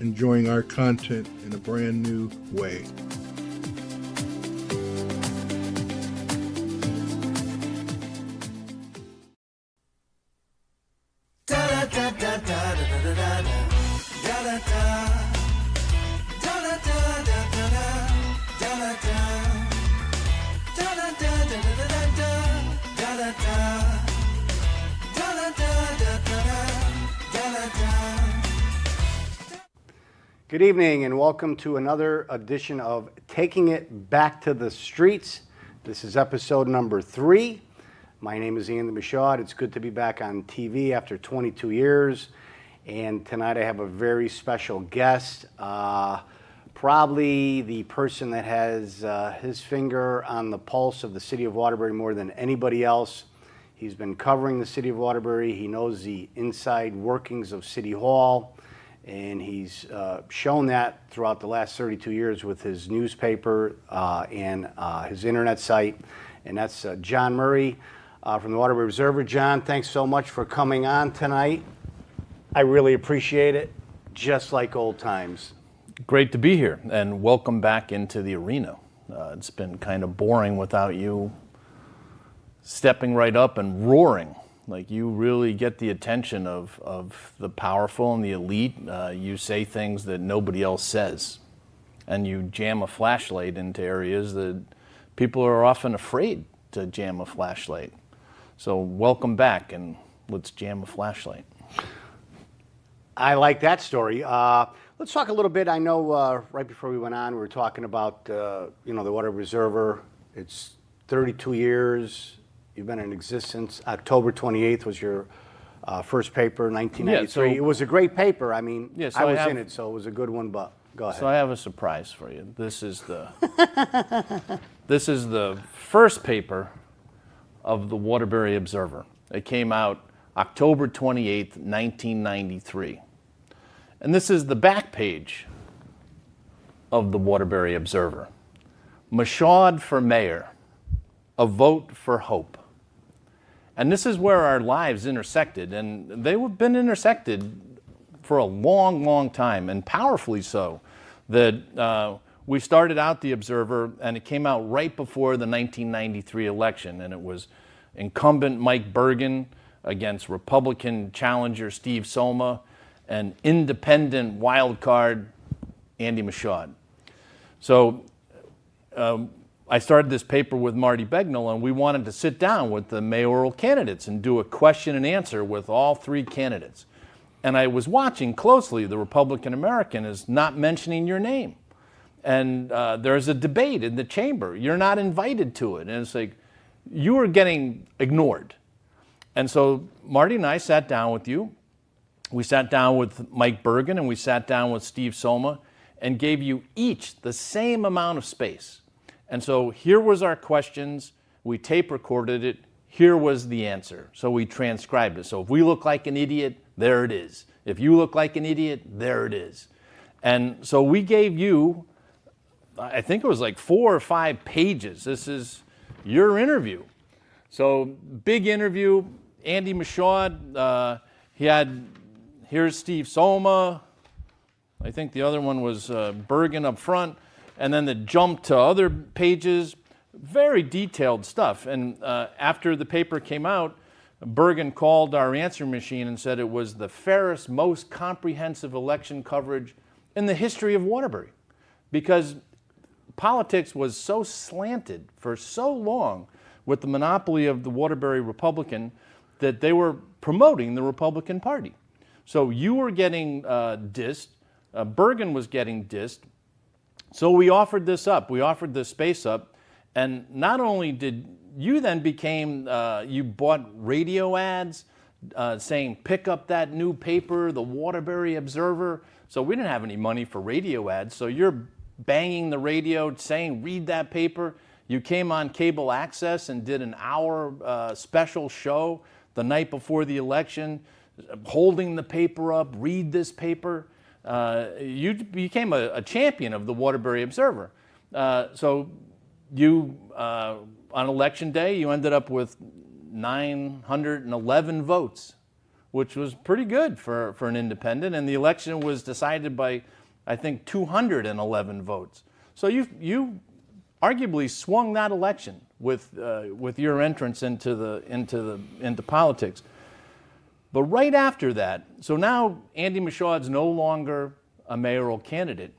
enjoying our content in a brand new way. Good evening and welcome to another edition of Taking It Back to the Streets. This is episode number 3. My name is Andy Michaud. It's good to be back on TV after 22 years. And tonight I have a very special guest, probably the person that has his finger on the pulse of the city of Waterbury more than anybody else. He's been covering the city of Waterbury. He knows the inside workings of City Hall. And he's shown that throughout the last 32 years with his newspaper and his internet site. And that's John Murray from the Waterbury Observer. John, thanks so much for coming on tonight. I really appreciate it, just like old times. Great to be here, and welcome back into the arena. It's been kind of boring without you stepping right up and roaring. Like, you really get the attention of the powerful and the elite. You say things that nobody else says. And you jam a flashlight into areas that people are often afraid to jam a flashlight. So welcome back, and let's jam a flashlight. I like that story. Let's talk a little bit. I know right before we went on, we were talking about, the Waterbury Observer. It's 32 years. You've been in existence. October 28th was your first paper, 1993. Yeah, it was a great paper. I mean, yeah, I was in it, so it was a good one, but go ahead. So I have a surprise for you. This is the first paper of the Waterbury Observer. It came out October 28th, 1993. And this is the back page of the Waterbury Observer. Michaud for mayor, a vote for hope. And this is where our lives intersected, and they've been intersected for a long, long time, and powerfully so. That we started out the Observer, and it came out right before the 1993 election, and it was incumbent Mike Bergen against Republican challenger Steve Soma, and independent wild card Andy Michaud. So I started this paper with Marty Begnall, and we wanted to sit down with the mayoral candidates and do a question and answer with all 3 candidates. And I was watching closely. The Republican American is not mentioning your name. And there's a debate in the chamber. You're not invited to it. And it's like, you are getting ignored. And so Marty and I sat down with you. We sat down with Mike Bergen, and we sat down with Steve Soma, and gave you each the same amount of space. And so here was our questions. We tape recorded it. Here was the answer. So we transcribed it. So if we look like an idiot, there it is. If you look like an idiot, there it is. And so we gave you, I think it was like 4 or 5 pages. This is your interview. So big interview. Andy Michaud, here's Steve Soma. I think the other one was Bergen up front. And then the jump to other pages, very detailed stuff. And after the paper came out, Bergen called our answer machine and said it was the fairest, most comprehensive election coverage in the history of Waterbury. Because politics was so slanted for so long with the monopoly of the Waterbury Republican that they were promoting the Republican Party. So you were getting dissed, Bergen was getting dissed. So we offered this up, we offered this space up, and not only did you then became, you bought radio ads saying, pick up that new paper, the Waterbury Observer. So we didn't have any money for radio ads, so you're banging the radio saying, read that paper. You came on cable access and did an hour special show the night before the election, holding the paper up, read this paper. You became a champion of the Waterbury Observer. So you, on election day, you ended up with 911 votes which was pretty good for an independent. And the election was decided by, I think, 211 votes. So you arguably swung that election with your entrance into politics. But right after that, so now Andy Michaud's no longer a mayoral candidate.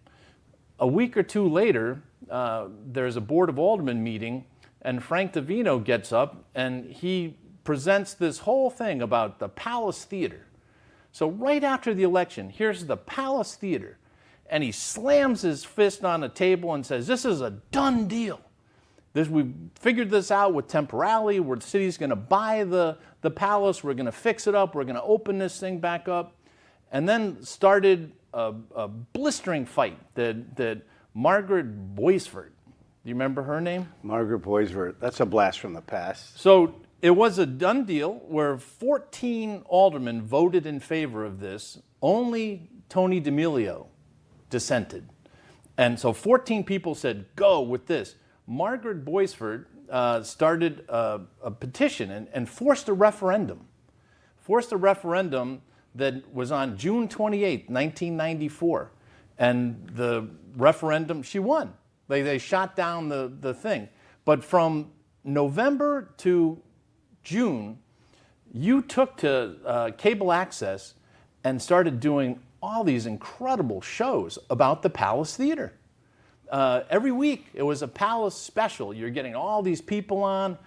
A week or two later, there's a Board of Aldermen meeting, and Frank Davino gets up and he presents this whole thing about the Palace Theater. So right after the election, here's the Palace Theater, and he slams his fist on the table and says, "This is a done deal. We figured this out with Temporally, where the city's going to buy the palace, we're going to fix it up, we're going to open this thing back up." And then started a blistering fight that Margaret Boisvert, do you remember her name? Margaret Boisvert, that's a blast from the past. So it was a done deal where 14 aldermen voted in favor of this. Only Tony D'Amelio dissented. And so 14 people said, go with this. Margaret Boisvert started a petition and forced a referendum. That was on June 28, 1994. And the referendum, she won. They shot down the thing. But from November to June, you took to cable access and started doing all these incredible shows about the Palace Theater. Every week, it was a Palace special. You're getting all these people on.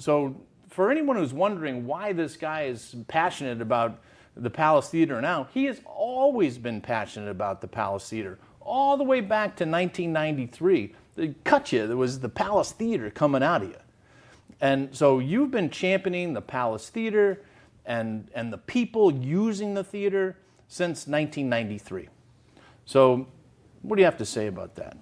So for anyone who's wondering why this guy is passionate about the Palace Theater now, he has always been passionate about the Palace Theater. All the way back to 1993, they cut you, there was the Palace Theater coming out of you. And so you've been championing the Palace Theater and the people using the theater since 1993. So what do you have to say about that?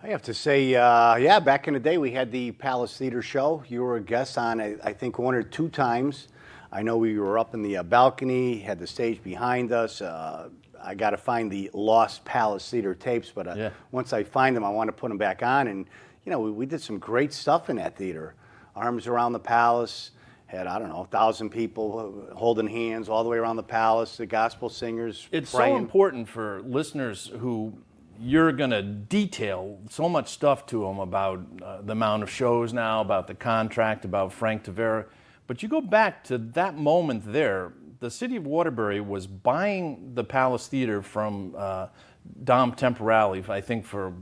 I have to say, yeah, back in the day we had the Palace Theater show. You were a guest on, I think, 1 or 2 times. I know we were up in the balcony, had the stage behind us. I got to find the lost Palace Theater tapes, but Yeah. once I find them, I want to put them back on. And, you know, we did some great stuff in that theater. Arms Around the Palace, had, I don't know, 1,000 people holding hands all the way around the palace, the gospel singers It's praying. so important for listeners who you're going to detail so much stuff to them about the amount of shows now, about the contract, about Frank Tavera. But you go back to that moment there, the city of Waterbury was buying the Palace Theater from Dom Temporally, I think for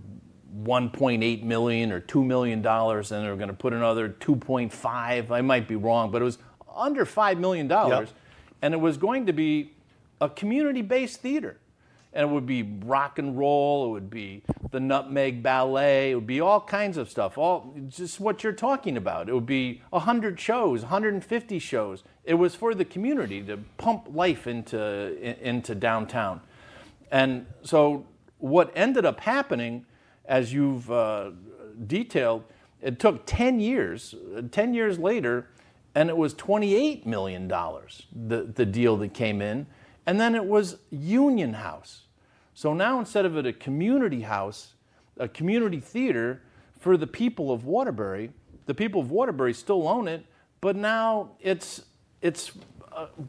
$1.8 million or $2 million, and they were going to put another 2.5. I might be wrong, but it was under $5 million. Yep. And it was going to be a community-based theater. And it would be rock and roll, it would be the Nutmeg Ballet, it would be all kinds of stuff, all just what you're talking about. It would be 100 shows, 150 shows. It was for the community to pump life into downtown. And so what ended up happening, as you've detailed, it took 10 years. 10 years later, and it was $28 million, the deal that came in. And then it was Union House. So now instead of it a community house, a community theater for the people of Waterbury, the people of Waterbury still own it, but now it's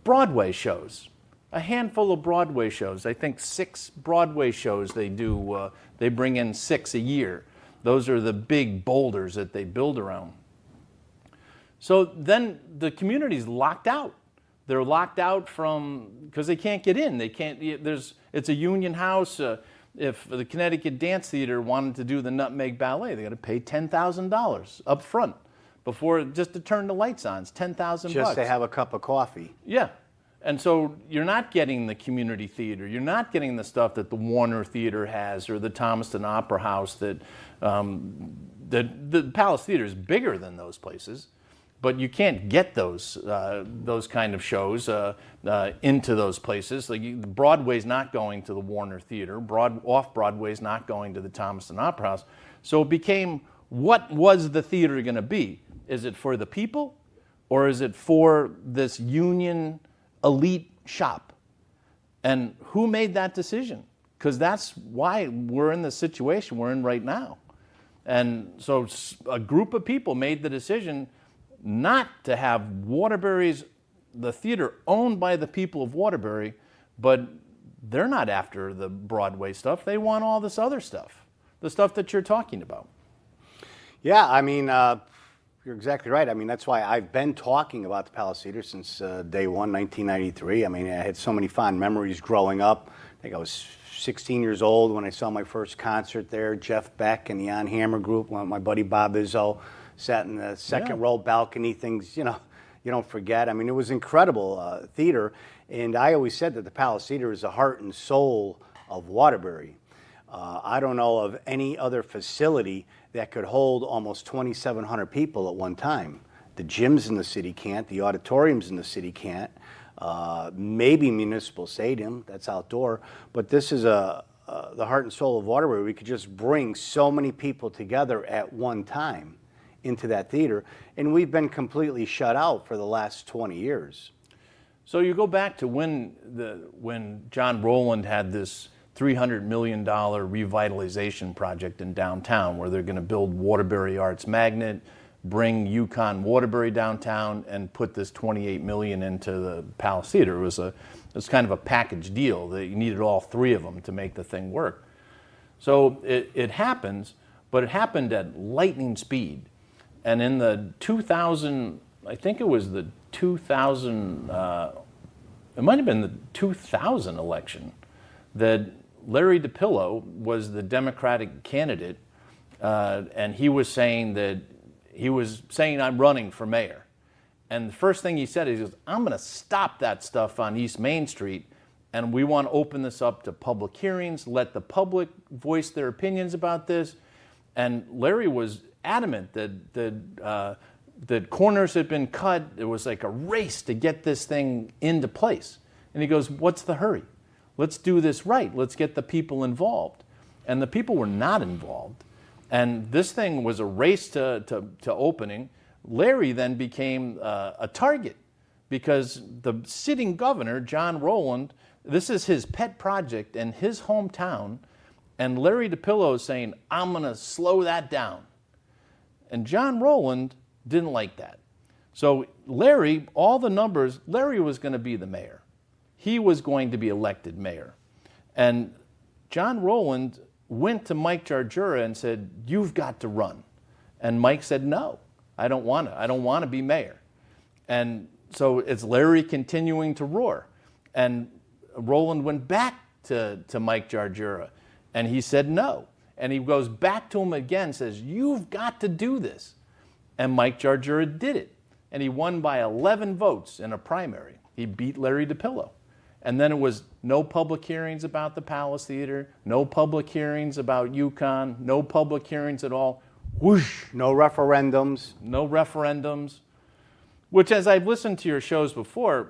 Broadway shows. A handful of Broadway shows. I think 6 Broadway shows they do. They bring in 6 a year. Those are the big boulders that they build around. So then the community's locked out. They're locked out from, because they can't get in. They can't, it's a Union House. If the Connecticut Dance Theater wanted to do the Nutmeg Ballet, they got to pay $10,000 up front before, just to turn the lights on. It's $10,000. Just to have a cup of coffee. Yeah. And so you're not getting the community theater. You're not getting the stuff that the Warner Theater has or the Thomaston Opera House the Palace Theater is bigger than those places. But you can't get those kind of shows into those places. Like Broadway's not going to the Warner Theater. Off-Broadway's not going to the Thomaston Opera House. So it became, what was the theater going to be? Is it for the people, or is it for this union elite shop? And who made that decision? Because that's why we're in the situation we're in right now. And so a group of people made the decision not to have Waterbury's the theater owned by the people of Waterbury, but they're not after the Broadway stuff. They want all this other stuff, the stuff that you're talking about. Yeah, I mean, you're exactly right. I mean, that's why I've been talking about the Palace Theater since day one, 1993. I mean, I had so many fond memories growing up. I think I was 16 years old when I saw my first concert there. Jeff Beck and the On Hammer Group, my buddy Bob Izzo, sat in the second row balcony. Things, you don't forget. I mean, it was incredible theater. And I always said that the Palace Theater is the heart and soul of Waterbury. I don't know of any other facility that could hold almost 2,700 people at one time. The gyms in the city can't, the auditoriums in the city can't, maybe Municipal Stadium, that's outdoor, but this is the heart and soul of Waterbury. We could just bring so many people together at one time into that theater, and we've been completely shut out for the last 20 years. So you go back to when John Rowland had this $300 million revitalization project in downtown, where they're going to build Waterbury Arts Magnet, bring UConn Waterbury downtown, and put this $28 million into the Palace Theater. It was kind of a package deal that you needed all three of them to make the thing work. So it happens, but it happened at lightning speed. And in the 2000, I think it was the 2000, it might have been the 2000 election, that Larry DiPillo was the Democratic candidate, and he was saying I'm running for mayor. And the first thing he said is, I'm going to stop that stuff on East Main Street, and we want to open this up to public hearings, let the public voice their opinions about this. And Larry was adamant that corners had been cut. It was like a race to get this thing into place. And he goes, what's the hurry? Let's do this right. Let's get the people involved. And the people were not involved. And this thing was a race to opening. Larry then became a target because the sitting governor, John Rowland, this is his pet project in his hometown. And Larry DiPillo is saying, I'm going to slow that down. And John Rowland didn't like that. So Larry, all the numbers, Larry was going to be the mayor. He was going to be elected mayor. And John Rowland went to Mike Jarjura and said, you've got to run. And Mike said, no, I don't want to. I don't want to be mayor. And so it's Larry continuing to roar. And Rowland went back to Mike Jarjura, and he said no. And he goes back to him again, says, you've got to do this. And Mike Jarjura did it. And he won by 11 votes in a primary. He beat Larry DiPillo. And then it was no public hearings about the Palace Theater, no public hearings about UConn, no public hearings at all. Whoosh. No referendums. No referendums. Which, as I've listened to your shows before,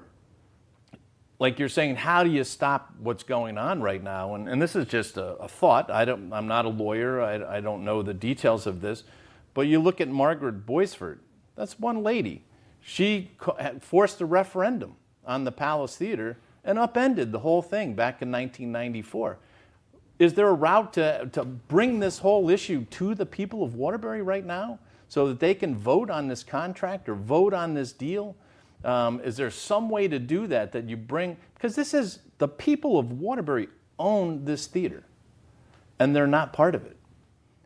like you're saying, how do you stop what's going on right now? And this is just a thought. I'm not a lawyer. I don't know the details of this. But you look at Margaret Boisford. That's one lady. She forced a referendum on the Palace Theater and upended the whole thing back in 1994. Is there a route to bring this whole issue to the people of Waterbury right now so that they can vote on this contract or vote on this deal? Is there some way to do that you bring, because this is, the people of Waterbury own this theater, and they're not part of it.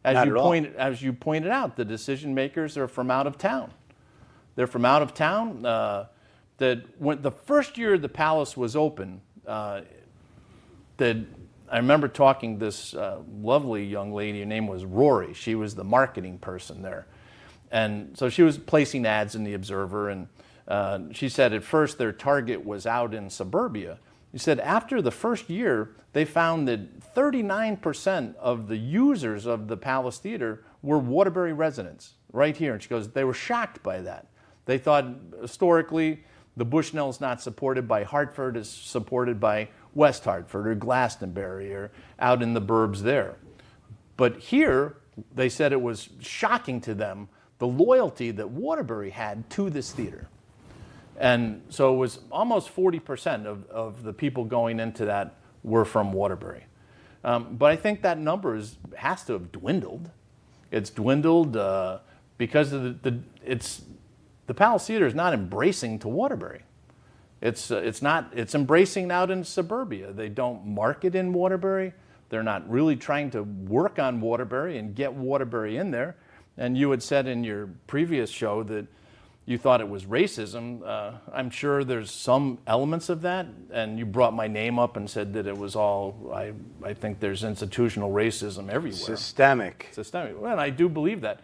As you pointed out, the decision makers are from out of town. They're from out of town. That when the first year the Palace was open, that I remember talking to this lovely young lady. Her name was Rory. She was the marketing person there, and so she was placing ads in the Observer. And she said at first their target was out in suburbia. She said after the first year, they found that 39% of the users of the Palace Theater were Waterbury residents right here. And she goes, they were shocked by that. They thought historically the Bushnell's not supported by Hartford, is supported by West Hartford or Glastonbury or out in the burbs there. But here, they said it was shocking to them the loyalty that Waterbury had to this theater. And so it was almost 40% of the people going into that were from Waterbury. But I think that number has to have dwindled. It's dwindled because of the Palace Theater is not embracing to Waterbury. It's embracing out in suburbia. They don't market in Waterbury. They're not really trying to work on Waterbury and get Waterbury in there. And you had said in your previous show that you thought it was racism. I'm sure there's some elements of that, and you brought my name up and said that it was all, I think there's institutional racism everywhere. Systemic. Well, and I do believe that.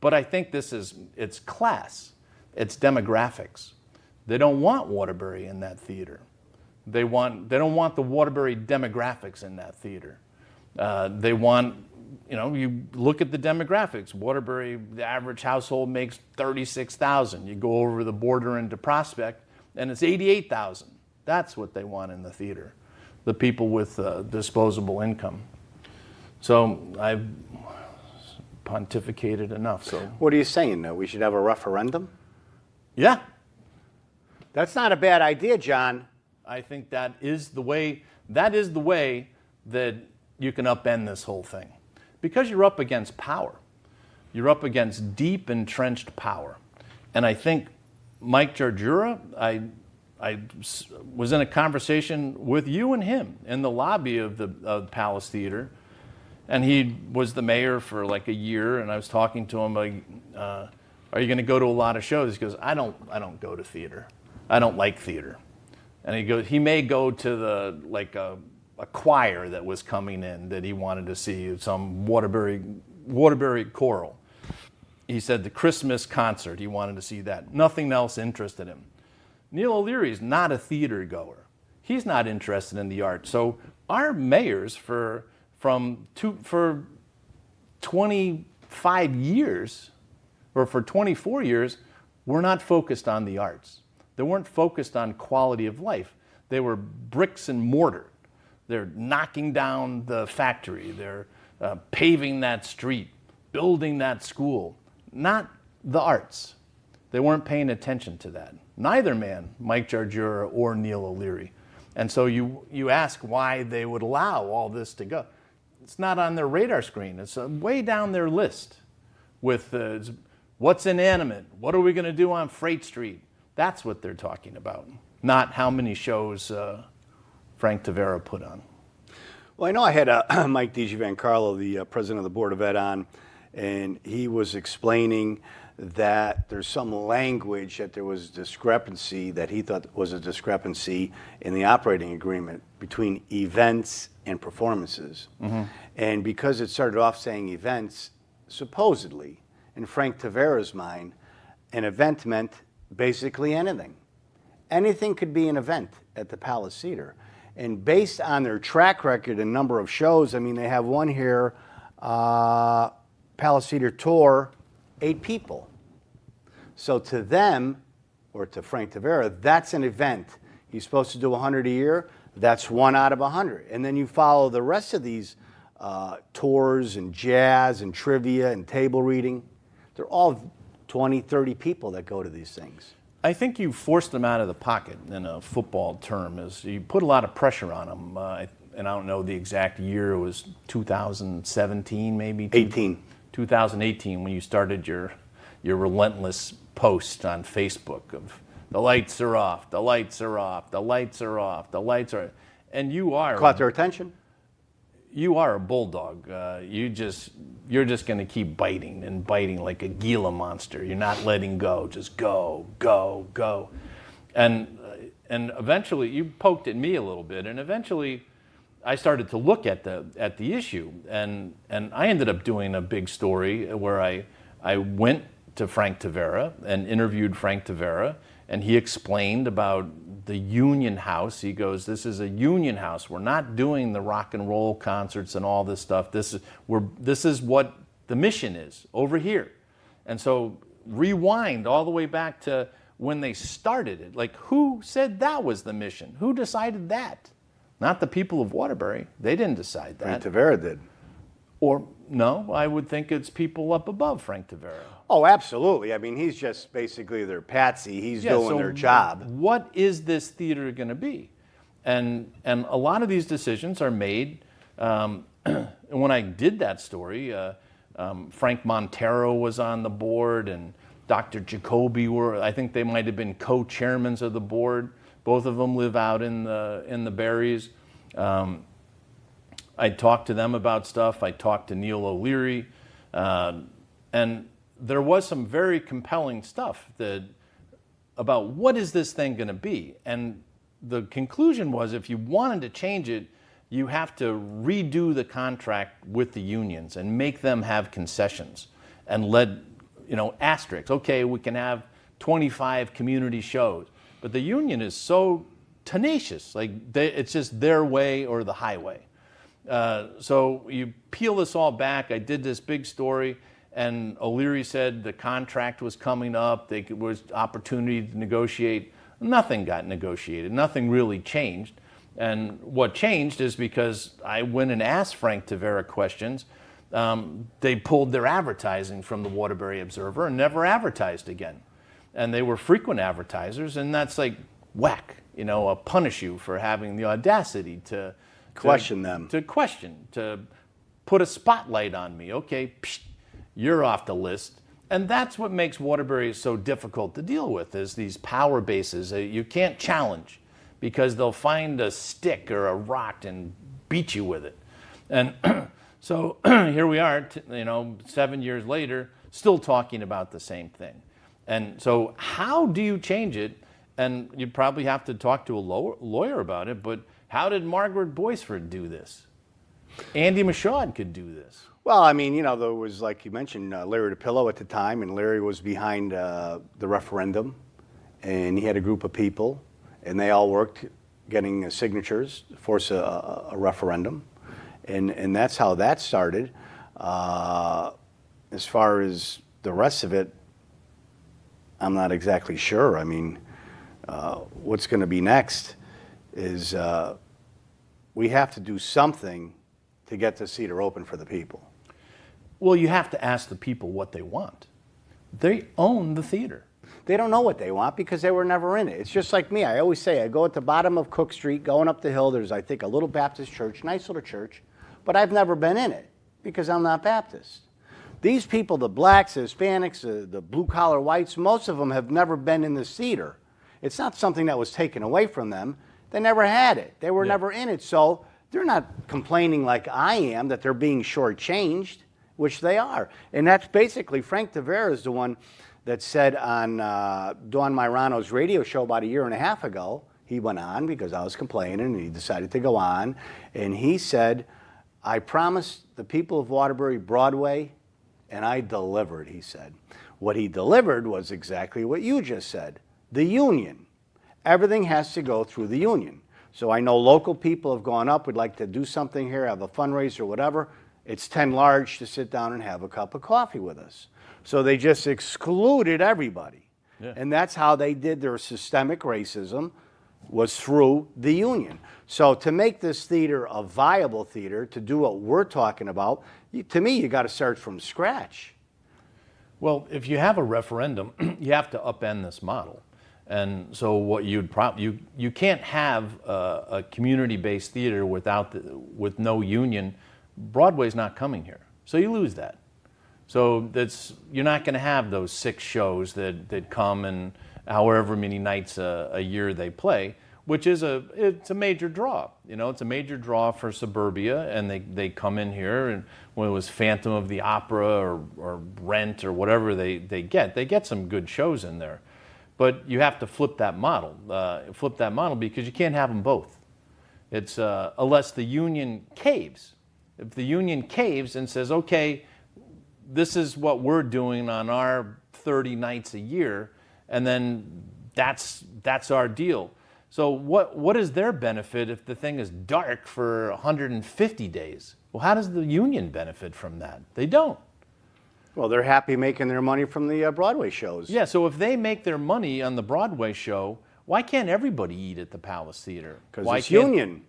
But I think it's class, it's demographics. They don't want Waterbury in that theater. They don't want the Waterbury demographics in that theater. They want, you look at the demographics. Waterbury, the average household makes $36,000. You go over the border into Prospect, and it's $88,000. That's what they want in the theater, the people with disposable income. So I've pontificated enough. So What are you saying, though? We should have a referendum? yeah, That's not a bad idea, John. I think that is the way that you can upend this whole thing. Because you're up against power. You're up against deep entrenched power. And I think Mike Jarjura, I was in a conversation with you and him in the lobby of the Palace Theater, and he was the mayor for like a year, and I was talking to him like, are you going to go to a lot of shows? He goes, I don't go to theater. I don't like theater. And he goes, he may go to a choir that was coming in that he wanted to see, some Waterbury choral. He said the Christmas concert, he wanted to see that. Nothing else interested him. Neil O'Leary's not a theater goer. He's not interested in the art. So our mayors for 25 years, or for 24 years, were not focused on the arts. They weren't focused on quality of life. They were bricks and mortar. They're knocking down the factory. They're paving that street, building that school, not the arts. They weren't paying attention to that. Neither man, Mike Jarjura or Neil O'Leary. And so you ask why they would allow all this to go. It's not on their radar screen. It's way down their list with what's inanimate, what are we going to do on Freight Street. That's what they're talking about, not how many shows Frank Tavera put on. Well, I know I had Mike DiGiancarlo, the president of the Board of Ed, on, and he was explaining that there's some language that there was discrepancy, that he thought was a discrepancy in the operating agreement between events and performances. Mm-hmm. And because it started off saying events, supposedly, in Frank Tavera's mind, an event meant basically anything. Anything could be an event at the Palace Theater. And based on their track record and number of shows, I mean, they have one here, Palace Theater Tour, 8 people. So to them, or to Frank Tavera, that's an event. He's supposed to do 100 a year. That's 1 out of 100. And then you follow the rest of these tours and jazz and trivia and table reading. They're all 20, 30 people that go to these things. I think you forced them out of the pocket in a football term. Is you put a lot of pressure on them. And I don't know the exact year. It was 2017, maybe? 18. 2018, when you started your relentless post on Facebook of the lights are off, the lights are off, the lights are off, the lights are, and you are Caught their attention? You are a bulldog. You're just going to keep biting and biting like a Gila monster. You're not letting go. Just go, go, go, and eventually you poked at me a little bit, and eventually I started to look at the issue, and I ended up doing a big story where I went to Frank Tavera and interviewed Frank Tavera, and he explained about the Union House. He goes, this is a Union House. We're not doing the rock and roll concerts and all this stuff. This is what the mission is over here. And so rewind all the way back to when they started it. Like, who said that was the mission? Who decided that? Not the people of Waterbury. They didn't decide that. Frank Tavera did. Or, no, I would think it's people up above Frank Tavera. Oh, absolutely. I mean, he's just basically their patsy. He's doing their job. What is this theater going to be? And a lot of these decisions are made. And when I did that story, Frank Montero was on the board, and Dr. Jacoby I think they might have been co-chairmans of the board. Both of them live out in the Berries. I talked to them about stuff. I talked to Neil O'Leary, and there was some very compelling stuff about what is this thing going to be. And the conclusion was, if you wanted to change it, you have to redo the contract with the unions and make them have concessions and asterisks. Okay, we can have 25 community shows, but the union is so tenacious. It's just their way or the highway. So you peel this all back. I did this big story, and O'Leary said the contract was coming up. There was opportunity to negotiate. Nothing got negotiated. Nothing really changed. And what changed is because I went and asked Frank Tavera questions. They pulled their advertising from the Waterbury Observer and never advertised again. And they were frequent advertisers, and that's like whack. Punish you for having the audacity to Question them. To put a spotlight on me. Okay, you're off the list. And that's what makes Waterbury so difficult to deal with, is these power bases that you can't challenge because they'll find a stick or a rock and beat you with it. And so here we are, 7 years later, still talking about the same thing. And so how do you change it? And you'd probably have to talk to a lawyer about it, but how did Margaret Boisford do this? Andy Michaud could do this. Well, I mean, there was, like you mentioned, Larry DePillo at the time, and Larry was behind the referendum, and he had a group of people, and they all worked getting signatures to force a referendum, and that's how that started. As far as the rest of it, I'm not exactly sure. I mean, what's going to be next is we have to do something to get the theater open for the people. Well, you have to ask the people what they want. They own the theater. They don't know what they want because they were never in it. It's just like me. I always say I go at the bottom of Cook Street, going up the hill. There's, I think, a little Baptist church, nice little church, but I've never been in it because I'm not Baptist. These people, the blacks, the Hispanics, the blue-collar whites, most of them have never been in this theater. It's not something that was taken away from them. They never had it. They were never in it. So they're not complaining like I am that they're being shortchanged, which they are. And that's basically, Frank Tavera is the one that said on Dawn Myrano's radio show about 1.5 years ago, he went on because I was complaining and he decided to go on. And he said, I promised the people of Waterbury Broadway and I delivered, he said. What he delivered was exactly what you just said, the union. Everything has to go through the union. So I know local people have gone up, would like to do something here, have a fundraiser or whatever. It's 10 large to sit down and have a cup of coffee with us. So they just excluded everybody. Yeah. And that's how they did their systemic racism, was through the union. So to make this theater a viable theater, to do what we're talking about, to me, you got to start from scratch. Well, if you have a referendum, you have to upend this model. And so what you can't have a community-based theater with no union. Broadway's not coming here, so you lose that. So you're not going to have those 6 shows that come and however many nights a year they play, which is it's a major draw. It's a major draw for suburbia, and they come in here, and when it was Phantom of the Opera or Rent or whatever they get some good shows in there. But you have to flip that model because you can't have them both. It's unless the union caves. If the union caves and says, okay, this is what we're doing on our 30 nights a year, and then that's our deal. So what is their benefit if the thing is dark for 150 days? Well, how does the union benefit from that? They don't. Well, they're happy making their money from the Broadway shows. Yeah, so if they make their money on the Broadway show, why can't everybody eat at the Palace Theater? Because it's union.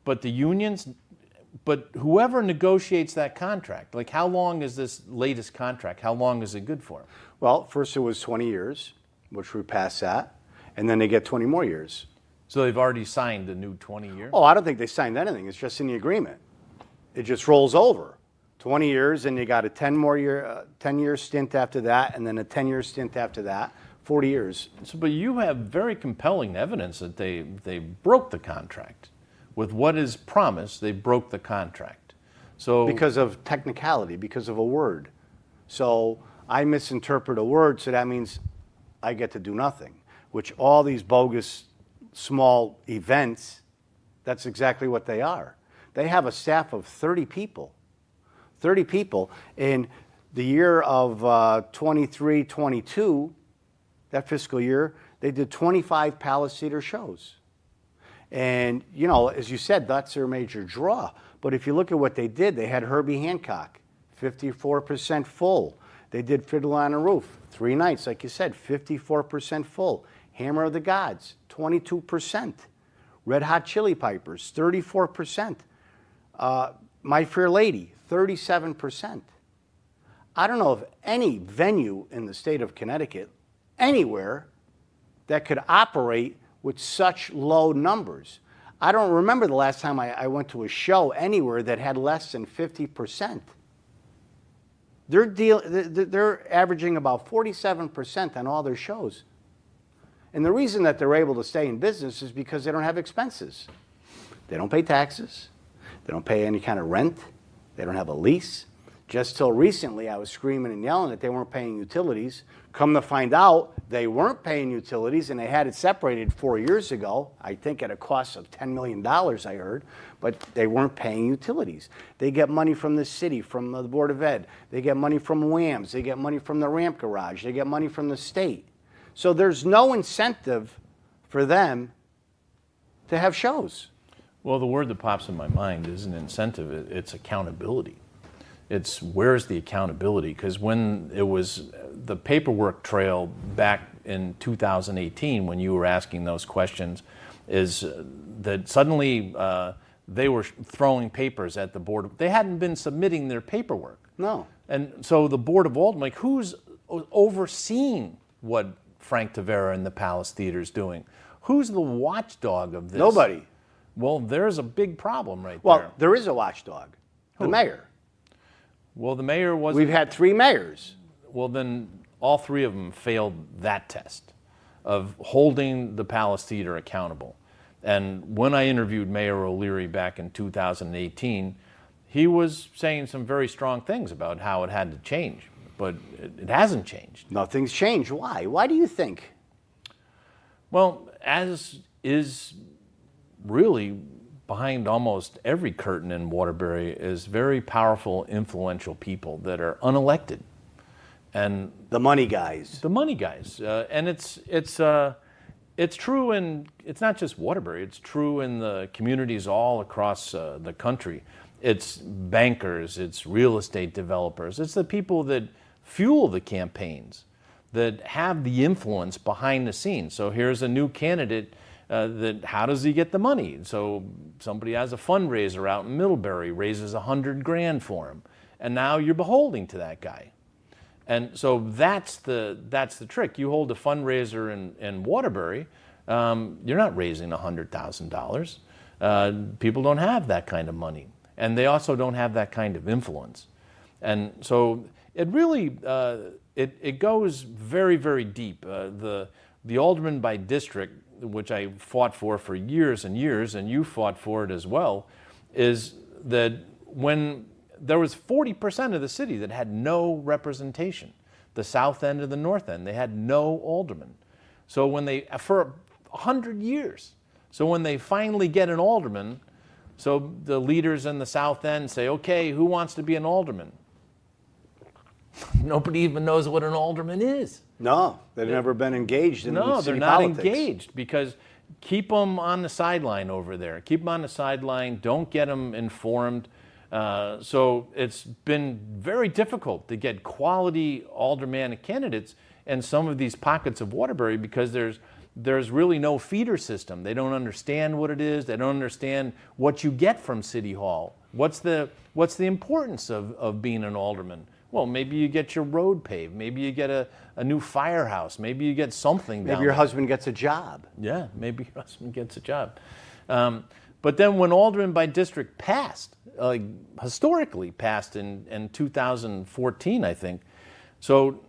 But the unions, but whoever negotiates that contract, like how long is this latest contract? How long is it good for? Well, first it was 20 years, which we passed that, and then they get 20 more years. So they've already signed a new 20-year? Oh, I don't think they signed anything. It's just in the agreement. It just rolls over. 20 years, and you got a 10-year stint after that, and then a 10-year stint after that 40 years. So, but you have very compelling evidence that they broke the contract. With what is promised, they broke the contract. So Because of technicality, because of a word. So I misinterpret a word, so that means I get to do nothing, which all these bogus small events, that's exactly what they are. They have a staff of 30 people. 30 people. In the year of 23-22, that fiscal year, they did 25 Palace Theater shows. And, you know, as you said, that's their major draw. But if you look at what they did, they had Herbie Hancock, 54% full. They did Fiddler on the Roof, 3 nights, like you said, 54% full. Hammer of the Gods, 22%. Red Hot Chili Peppers, 34%. My Fair Lady, 37%. I don't know of any venue in the state of Connecticut, anywhere, that could operate with such low numbers. I don't remember the last time I went to a show anywhere that had less than 50%. They're averaging about 47% on all their shows. And the reason that they're able to stay in business is because they don't have expenses. They don't pay taxes. They don't pay any kind of rent. They don't have a lease. Just till recently, I was screaming and yelling that they weren't paying utilities. Come to find out, they weren't paying utilities, and they had it separated 4 years ago, I think at a cost of $10 million, I heard, but they weren't paying utilities. They get money from the city, from the Board of Ed. They get money from WAMS. They get money from the Ramp Garage. They get money from the state. So there's no incentive for them to have shows. well, the word that pops in my mind isn't incentive, it's accountability. It's where's the accountability? Because when it was the paperwork trail back in 2018, when you were asking those questions, is that suddenly they were throwing papers at the board. They hadn't been submitting their paperwork. No. And so the Board of Aldermen, like, who's overseeing what Frank Tavera and the Palace Theater is doing? Who's the watchdog of this? Nobody. Well, there's a big problem right Well, there. there is a watchdog, the mayor. Well, the mayor was. We've had 3 mayors. Well, then all 3 of them failed that test of holding the Palace Theater accountable. And when I interviewed Mayor O'Leary back in 2018, he was saying some very strong things about how it had to change, but it hasn't changed. Nothing's changed. Why? Why do you think? Well, as is really behind almost every curtain in Waterbury is very powerful, influential people that are unelected. And The money guys. the money guys. And it's true in, it's not just Waterbury, it's true in the communities all across the country. It's bankers, it's real estate developers, it's the people that fuel the campaigns, that have the influence behind the scenes. So here's a new candidate, that how does he get the money? So somebody has a fundraiser out in Middlebury, raises $100,000 for him, and now you're beholden to that guy. And so that's the trick. You hold a fundraiser in Waterbury, you're not raising $100,000. People don't have that kind of money, and they also don't have that kind of influence. And so it really it goes very, very deep. The alderman by district, which I fought for years and years, and you fought for it as well, is that when there was 40% of the city that had no representation. The south end and the north end, they had no alderman. So when they, for 100 years, so when they finally get an alderman, so the leaders in the south end say, okay, who wants to be an alderman? Nobody even knows what an alderman is. No, they've never been engaged in No, city they're not politics. engaged, because keep them on the sideline over there. Keep them on the sideline. Don't get them informed. So it's been very difficult to get quality aldermanic candidates in some of these pockets of Waterbury, because there's really no feeder system. They don't understand what it is. They don't understand what you get from City Hall. What's the importance of being an alderman? Well, maybe you get your road paved. Maybe you get a new firehouse. Maybe you get something down Maybe your there. husband gets a job. Yeah, maybe your husband gets a job. But then when alderman by district passed, historically passed in 2014, I think, so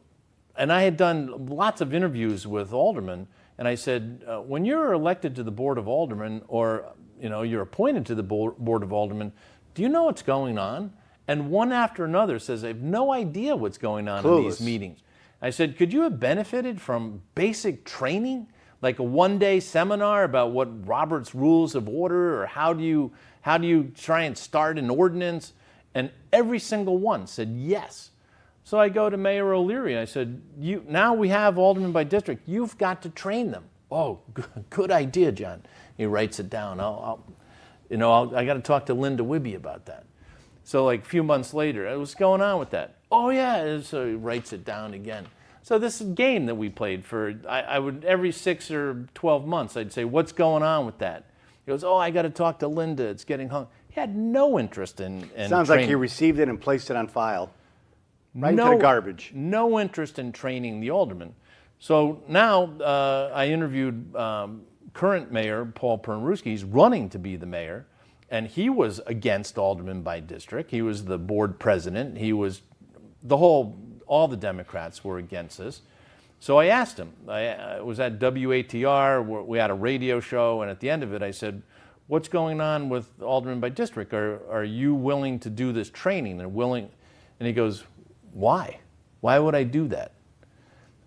and I had done lots of interviews with aldermen, and I said, when you're elected to the Board of Aldermen, or you're appointed to the Board of Aldermen, do you know what's going on? And one after another says, I have no idea what's going on in these Clueless. meetings. I said, could you have benefited from basic training, like a one-day seminar about what Robert's Rules of Order, or how do you try and start an ordinance? And every single one said yes. So I go to Mayor O'Leary. I said, now we have aldermen by district. You've got to train them. Oh, good idea, John. He writes it down. I got to talk to Linda Wibby about that. So like a few months later, what's going on with that? Oh yeah, so he writes it down again. So this is a game that we played for, I would, every 6 or 12 months, I'd say, what's going on with that? He goes, oh, I got to talk to Linda, it's getting hung. He had no interest in Sounds like he received it and placed it on file. Right into the garbage. No interest in training the aldermen. So now I interviewed current mayor, Paul Pernaruski. He's running to be the mayor, and he was against aldermen by district. He was the board president. He was all the Democrats were against this. So I asked him, I was at WATR, we had a radio show, and at the end of it I said, what's going on with aldermen by district? Are you willing to do this training? And he goes, why? Why would I do that?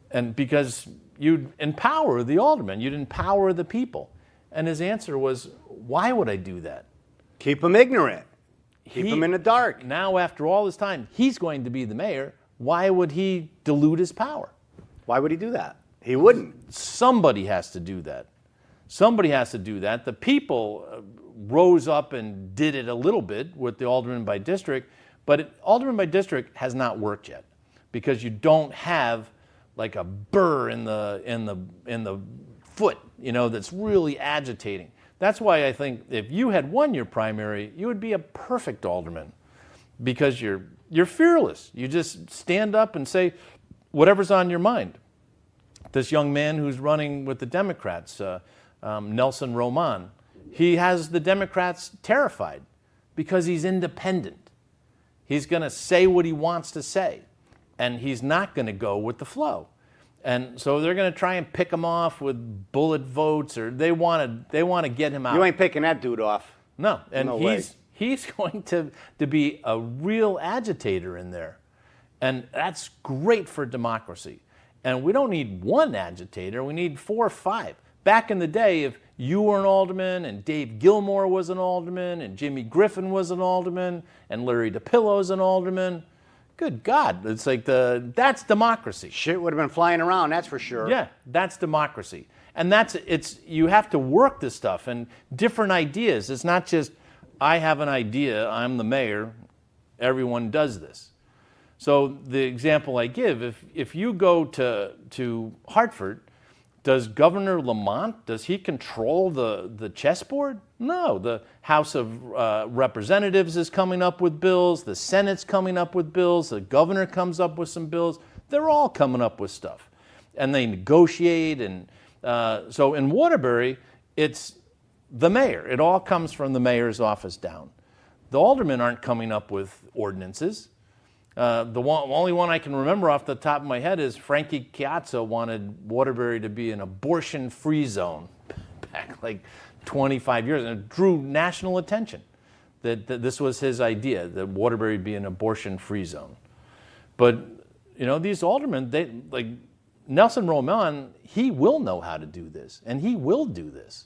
And because you'd empower the aldermen, you'd empower the people. And his answer was, why would I do that? Keep them ignorant. Keep them in the dark. Now, after all this time, he's going to be the mayor. Why would he dilute his power? Why would he do that? He wouldn't. Somebody has to do that. Somebody has to do that. The people rose up and did it a little bit with the alderman by district, but alderman by district has not worked yet because you don't have like a burr in the foot, that's really agitating. That's why I think if you had won your primary, you would be a perfect alderman because you're fearless. You just stand up and say whatever's on your mind. This young man who's running with the Democrats, Nelson Roman, he has the Democrats terrified because he's independent. He's going to say what he wants to say, and he's not going to go with the flow. And so they're going to try and pick him off with bullet votes, or they want to get him out. You ain't picking that dude off. No, and No way. he's going to be a real agitator in there, and that's great for democracy. And we don't need one agitator; we need 4 or 5. Back in the day, if you were an alderman, and Dave Gilmore was an alderman, and Jimmy Griffin was an alderman, and Larry DePillo's an alderman, good God, it's like that's democracy. Shit would have been flying around, that's for sure. Yeah, that's democracy. And you have to work this stuff and different ideas. It's not just, I have an idea, I'm the mayor, everyone does this. So the example I give, if you go to Hartford, does Governor Lamont, does he control the chessboard? No, the House of Representatives is coming up with bills, the Senate's coming up with bills, the governor comes up with some bills. They're all coming up with stuff. And they negotiate, and so in Waterbury, it's the mayor. It all comes from the mayor's office down. The aldermen aren't coming up with ordinances. Only one I can remember off the top of my head is Frankie Chiazza wanted Waterbury to be an abortion-free zone back like 25 years, and it drew national attention that this was his idea, that Waterbury be an abortion-free zone. But these aldermen, like Nelson Roman, he will know how to do this, and he will do this.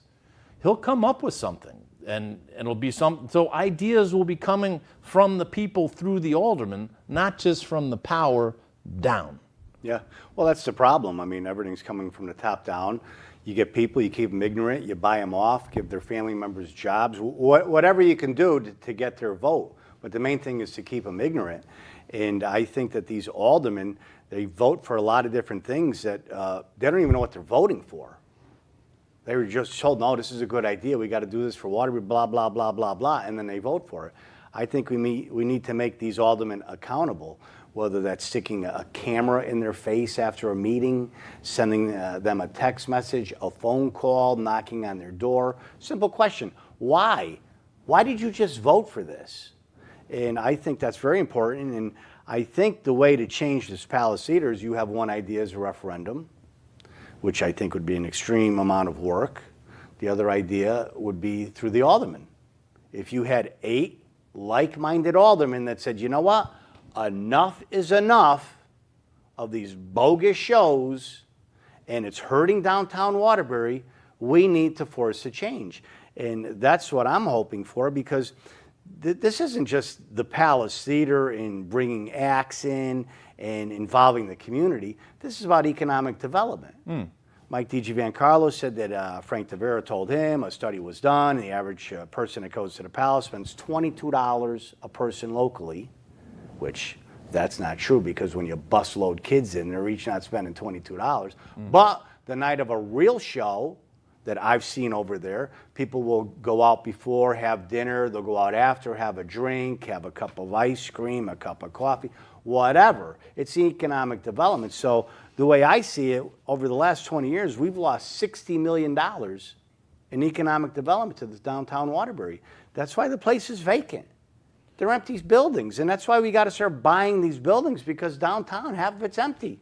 He'll come up with something. And it'll be so ideas will be coming from the people through the aldermen, not just from the power down. Yeah, well, that's the problem. I mean, everything's coming from the top down. You get people, you keep them ignorant, you buy them off, give their family members jobs, whatever you can do to get their vote. But the main thing is to keep them ignorant. And I think that these aldermen, they vote for a lot of different things that they don't even know what they're voting for. They were just told, no, this is a good idea. We got to do this for Waterbury, blah, blah, blah, blah, blah, and then they vote for it. I think we need to make these aldermen accountable, whether that's sticking a camera in their face after a meeting, sending them a text message, a phone call, knocking on their door. Simple question, why? Why did you just vote for this? And I think that's very important. And I think the way to change this Palace Theater is you have one idea as a referendum, which I think would be an extreme amount of work. The other idea would be through the aldermen. If you had 8 like-minded aldermen that said, you know what, enough is enough of these bogus shows, and it's hurting downtown Waterbury, we need to force a change. And that's what I'm hoping for, because this isn't just the Palace Theater and bringing acts in and involving the community. This is about economic development. Mike DiGiancarlo said that Frank Tavera told him a study was done, and the average person that goes to the Palace spends $22 a person locally, which that's not true, because when you busload kids in, they're each not spending $22. But the night of a real show that I've seen over there, people will go out before, have dinner, they'll go out after, have a drink, have a cup of ice cream, a cup of coffee, whatever. It's economic development. So the way I see it, over the last 20 years, we've lost $60 million in economic development to this downtown Waterbury. That's why the place is vacant. They're empty buildings, and that's why we got to start buying these buildings, because downtown, half of it's empty.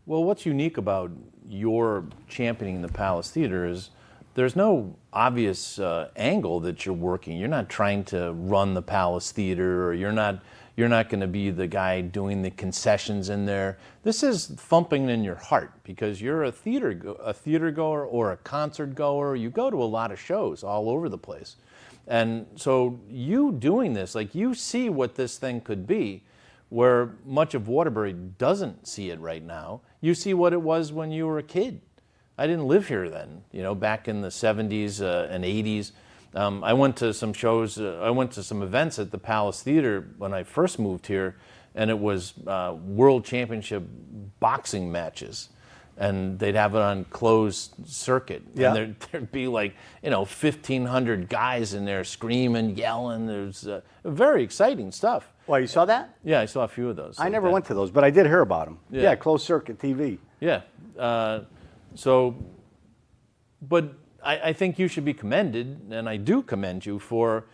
Well, what's unique about your championing the Palace Theater is there's no obvious angle that you're working. You're not trying to run the Palace Theater, or you're not going to be the guy doing the concessions in there. This is thumping in your heart, because you're a theater goer or a concert goer. You go to a lot of shows all over the place. And so you doing this, like, you see what this thing could be, where much of Waterbury doesn't see it right now. You see what it was when you were a kid. I didn't live here then, back in the 70s and 80s. I went to some shows, I went to some events at the Palace Theater when I first moved here, and it was World Championship boxing matches. And they'd have it on closed circuit. Yeah. And there'd be 1,500 guys in there screaming, yelling. There's very exciting stuff. Well, you saw that? Yeah, I saw a few of those. I never went to those, but I did hear about them. Yeah. Yeah, closed circuit TV. Yeah. But I think you should be commended, and I do commend you for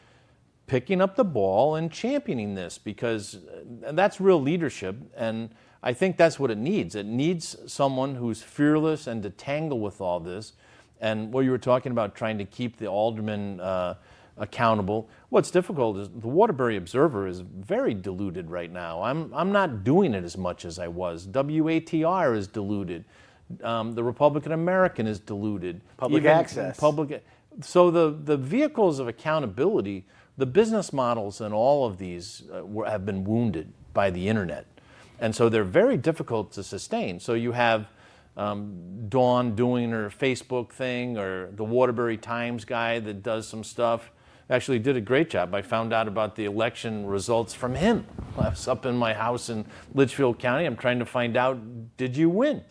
picking up the ball and championing this, because that's real leadership, and I think that's what it needs. It needs someone who's fearless and to tangle with all this. And what you were talking about, trying to keep the aldermen accountable. What's difficult is the Waterbury Observer is very diluted right now. I'm not doing it as much as I was. WATR is diluted. The Republican American is diluted. Public access. So the vehicles of accountability, the business models in all of these have been wounded by the internet. And so they're very difficult to sustain. So you have Dawn doing her Facebook thing, or the Waterbury Times guy that does some stuff. Actually did a great job. I found out about the election results from him. I was up in my house in Litchfield County. I'm trying to find out, did you win?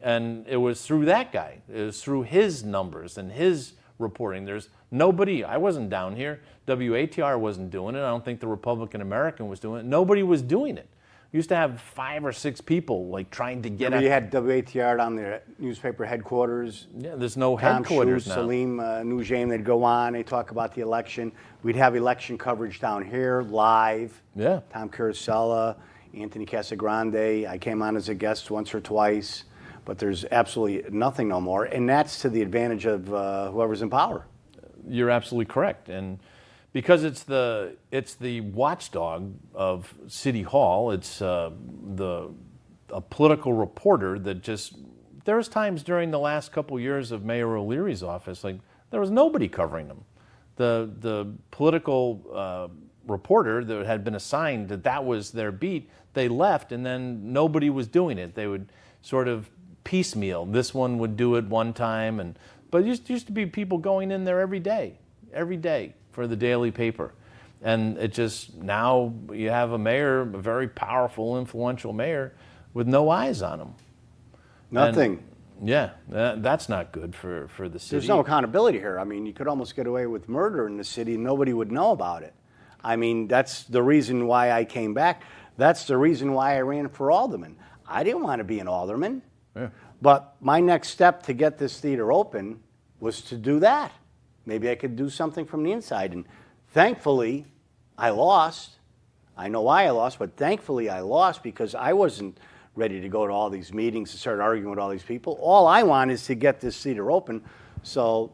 And it was through that guy. It was through his numbers and his reporting. There's nobody, I wasn't down here. WATR wasn't doing it. I don't think the Republican American was doing it. Nobody was doing it. We used to have 5 or 6 people trying to get Remember you had WATR down there at newspaper headquarters. Yeah, there's no Tom headquarters Schultz, now. Salim Nujam, they'd go on, they'd talk about the election. We'd have election coverage down here, live. Yeah. Tom Carosella, Anthony Casagrande. I came on as a guest once or twice, but there's absolutely nothing no more. And that's to the advantage of whoever's in power. You're absolutely correct. And because it's the watchdog of City Hall, it's a political reporter that just, there's times during the last couple years of Mayor O'Leary's office, there was nobody covering them. The political reporter that had been assigned that was their beat, they left, and then nobody was doing it. They would sort of piecemeal. This one would do it one time, but it used to be people going in there every day for the daily paper. And it just, now you have a mayor, a very powerful, influential mayor, with no eyes on him. Nothing. And, yeah, that's not good for the city. There's no accountability here. I mean, you could almost get away with murder in the city and nobody would know about it. I mean, that's the reason why I came back. That's the reason why I ran for alderman. I didn't want to be an alderman. Yeah. But my next step to get this theater open was to do that. Maybe I could do something from the inside. And thankfully, I lost. I know why I lost, but thankfully I lost because I wasn't ready to go to all these meetings and start arguing with all these people. All I want is to get this theater open. So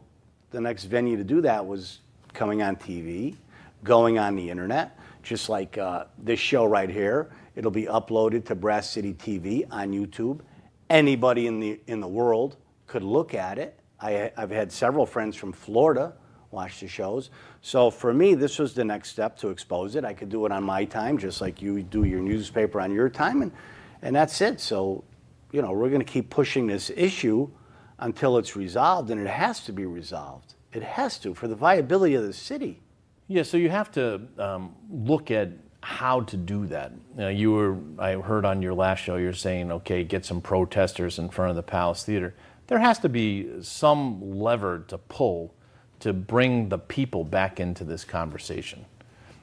the next venue to do that was coming on TV, going on the internet, just like this show right here. It'll be uploaded to Brass City TV on YouTube. Anybody in the world could look at it. I've had several friends from Florida watch the shows. So for me, this was the next step to expose it. I could do it on my time, just like you do your newspaper on your time, and that's it. So, you know, we're going to keep pushing this issue until it's resolved, and it has to be resolved. It has to, for the viability of the city. Yeah, so you have to look at how to do that. I heard on your last show, you're saying, okay, get some protesters in front of the Palace Theater. There has to be some lever to pull to bring the people back into this conversation.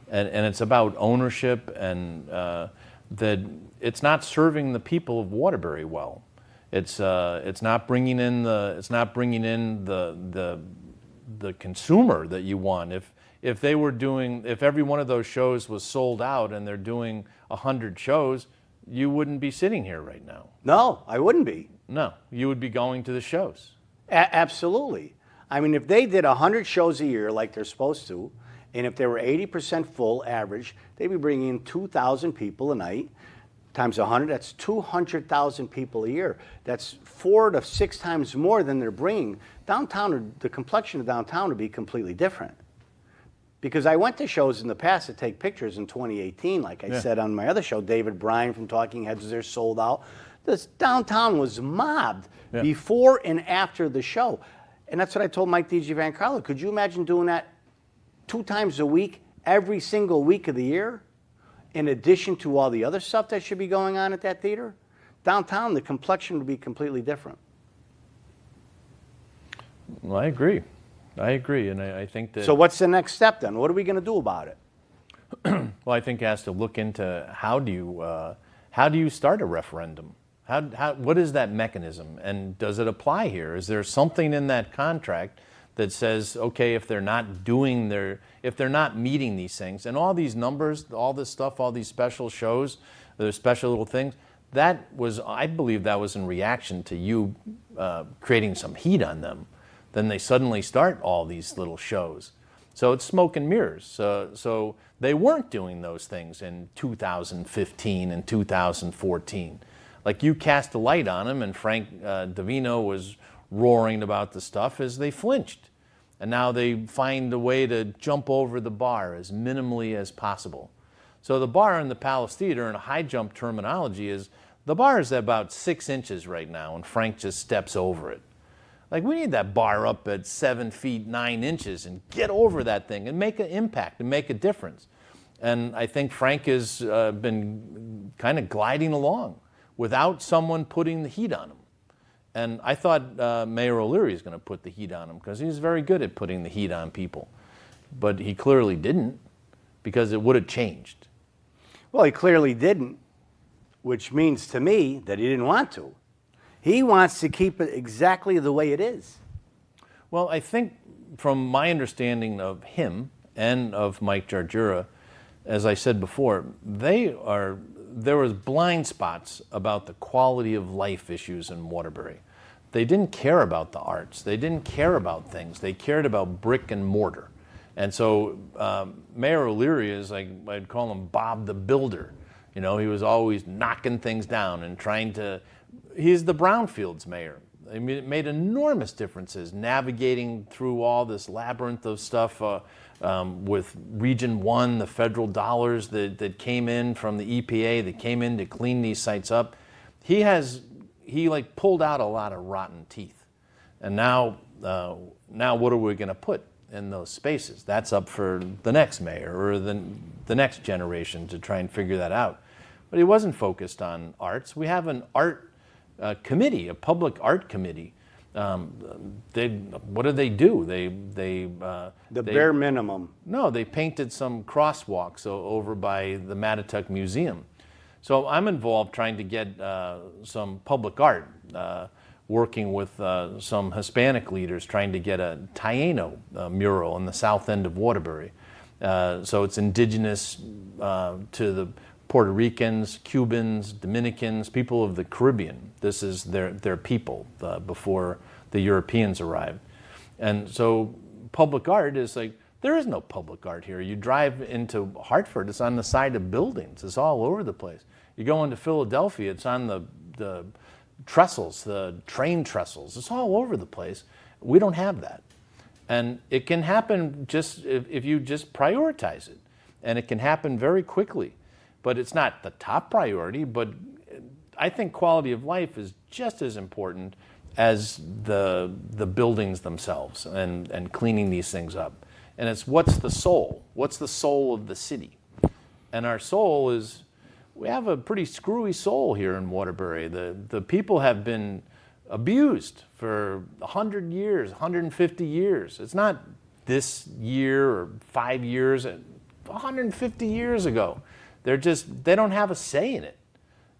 And it's about ownership, and that it's not serving the people of Waterbury well. It's not bringing in the consumer that you want. If every one of those shows was sold out and they're doing 100 shows, you wouldn't be sitting here right now. No, I wouldn't be. No, you would be going to the shows. Absolutely. I mean, if they did 100 shows a year like they're supposed to, and if they were 80% full average, they'd be bringing in 2,000 people a night. Times 100, that's 200,000 people a year. That's 4 to 6 times more than they're bringing. Downtown, the complexion of downtown would be completely different. Because I went to shows in the past to take pictures in 2018, like I said on my other show, David Bryan from Talking Heads was there, sold out. This downtown was mobbed before and after the show. And that's what I told Mike DiGiancarlo. Could you imagine doing that 2 times a week, every single week of the year, in addition to all the other stuff that should be going on at that theater? Downtown, the complexion would be completely different. Well, I agree, and I think that... So what's the next step then? What are we going to do about it? Well, I think it has to look into how do you start a referendum? What is that mechanism, and does it apply here? Is there something in that contract that says, okay, if they're not meeting these things, and all these numbers, all this stuff, all these special shows, the special little things, I believe that was in reaction to you creating some heat on them. Then they suddenly start all these little shows. So it's smoke and mirrors. So they weren't doing those things in 2015 and 2014. Like, you cast a light on them, and Frank Davino was roaring about the stuff as they flinched. And now they find a way to jump over the bar as minimally as possible. So the bar in the Palace Theater, in a high jump terminology, is the bar is at about 6 inches right now, and Frank just steps over it. Like, we need that bar up at 7 feet 9 inches and get over that thing and make an impact and make a difference. And I think Frank has been kind of gliding along without someone putting the heat on him. And I thought Mayor O'Leary is going to put the heat on him, because he's very good at putting the heat on people. But he clearly didn't, because it would have changed. Well, he clearly didn't, which means to me that he didn't want to. He wants to keep it exactly the way it is. Well, I think from my understanding of him and of Mike Jargura, as I said before, there was blind spots about the quality of life issues in Waterbury. They didn't care about the arts. They didn't care about things. They cared about brick and mortar. And so Mayor O'Leary is, like, I'd call him Bob the Builder. You know, he was always knocking things down and he's the brownfields mayor. I mean, it made enormous differences navigating through all this labyrinth of stuff with Region 1, the federal dollars that came in from the EPA that came in to clean these sites up. He pulled out a lot of rotten teeth. And now what are we going to put in those spaces? That's up for the next mayor or the next generation to try and figure that out. But he wasn't focused on arts. We have an art committee, a public art committee. What do? The bare minimum. No, they painted some crosswalks over by the Mattituck Museum. So I'm involved trying to get some public art, working with some Hispanic leaders, trying to get a Taino mural in the south end of Waterbury. So it's indigenous to the Puerto Ricans, Cubans, Dominicans, people of the Caribbean. This is their people before the Europeans arrived. And so public art is like, there is no public art here. You drive into Hartford, it's on the side of buildings. It's all over the place. You go into Philadelphia, it's on the trestles, the train trestles. It's all over the place. We don't have that. And it can happen just if you just prioritize it. And it can happen very quickly. But it's not the top priority, but I think quality of life is just as important as the buildings themselves and cleaning these things up. And it's what's the soul? What's the soul of the city? And our soul is, we have a pretty screwy soul here in Waterbury. The people have been abused for 100 years, 150 years. It's not this year or 5 years, 150 years ago. They don't have a say in it.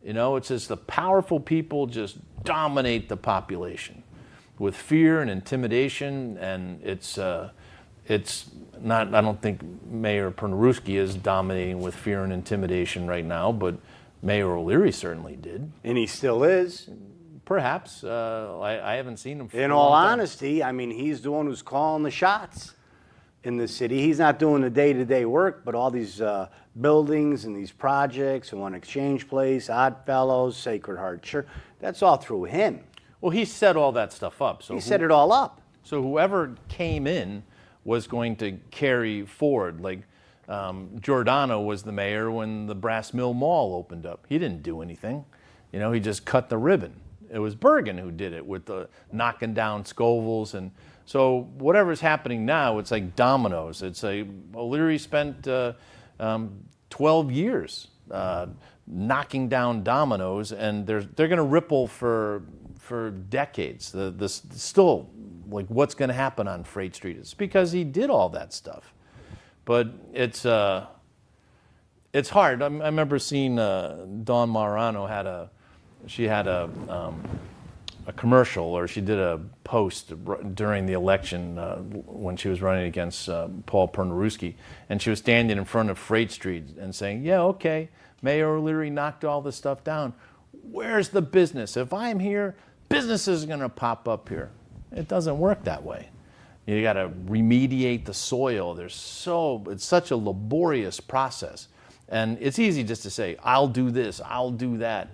You know, it's just the powerful people just dominate the population with fear and intimidation, and it's not, I don't think Mayor Pernaruski is dominating with fear and intimidation right now, but Mayor O'Leary certainly did. And he still is. Perhaps. I haven't seen him for In a all long time. honesty, I mean, he's the one who's calling the shots in the city. He's not doing the day-to-day work, but all these buildings and these projects, and One Exchange Place, Odd Fellows, Sacred Heart Church, that's all through him. Well, he set all that stuff up. So He set it all up. So whoever came in was going to carry forward. Like Giordano was the mayor when the Brass Mill Mall opened up. He didn't do anything. You know, he just cut the ribbon. It was Bergen who did it with the knocking down Scovilles. And so whatever's happening now, it's like dominoes. It's O'Leary spent 12 years knocking down dominoes, and they're going to ripple for decades. Still, like, what's going to happen on Freight Street? It's because he did all that stuff. But it's hard. I remember seeing Dawn Marano had a commercial, or she did a post during the election when she was running against Paul Pernaruski, and she was standing in front of Freight Street and saying, yeah, okay, Mayor O'Leary knocked all this stuff down. Where's the business? If I'm here, business is going to pop up here. It doesn't work that way. You got to remediate the soil. It's such a laborious process. And it's easy just to say, I'll do this, I'll do that.